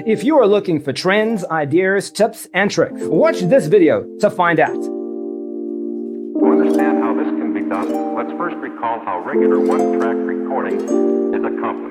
If you are looking for trends, ideas, tips, and tricks, watch this video to find out. To understand how this can be done, let's first recall how regular one-track recording is accomplished.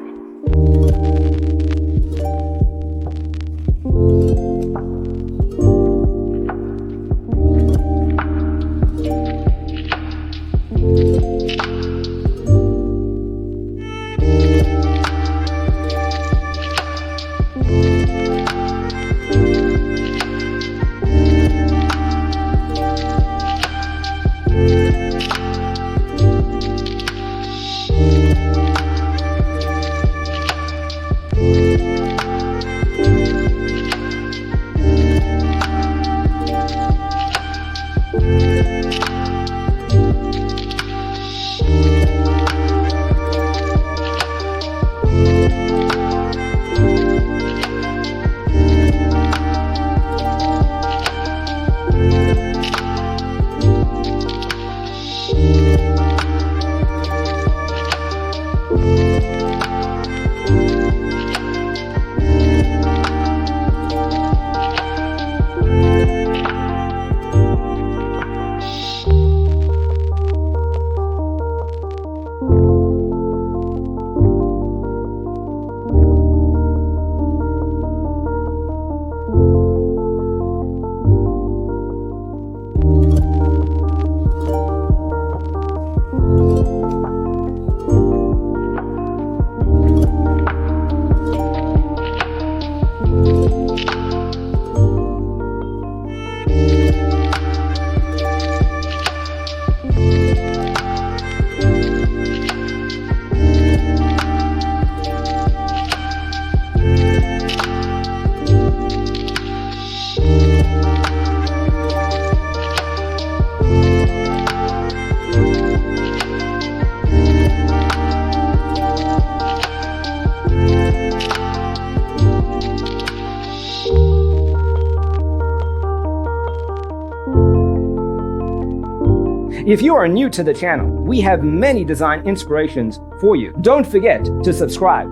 If you are new to the channel, we have many design inspirations for you. Don't forget to subscribe.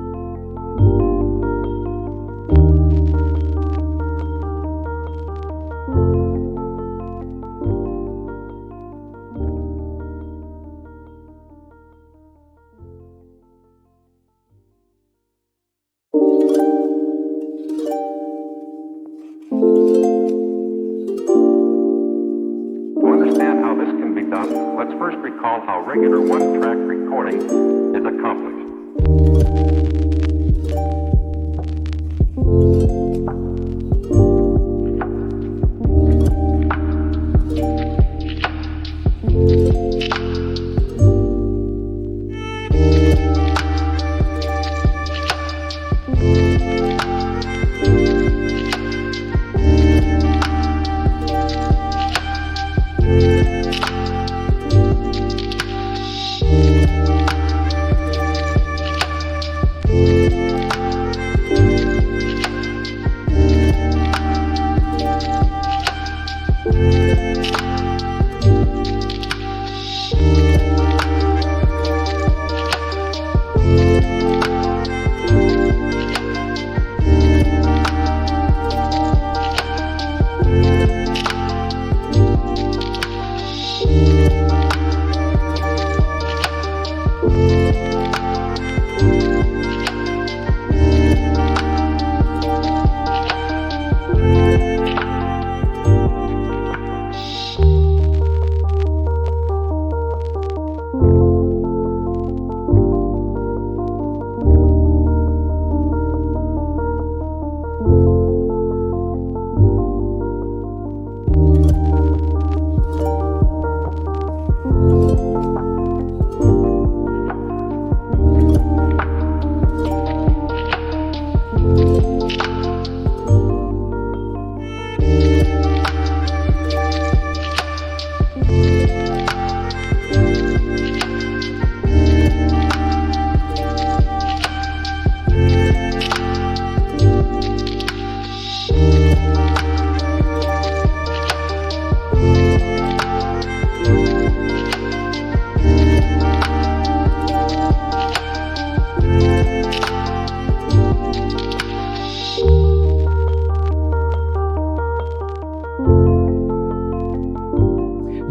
Let's first recall how regular one-track recording is accomplished.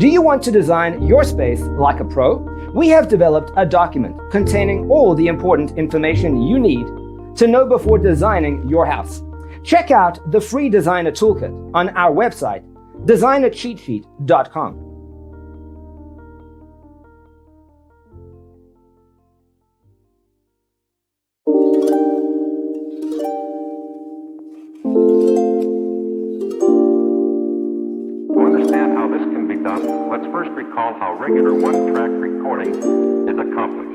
Do you want to design your space like a pro? We have developed a document containing all the important information you need to know before designing your house. Check out the free designer toolkit on our website, designercheatsheet.com. To understand how this can be done, let's first recall how regular one-track recording is accomplished.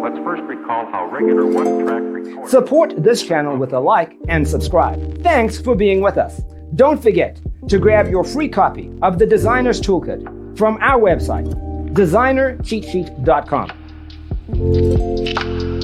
Let's first recall how regular one-track recording... Support this channel with a like and subscribe. Thanks for being with us. Don't forget to grab your free copy of the Designer's Toolkit from our website, designercheatsheet.com.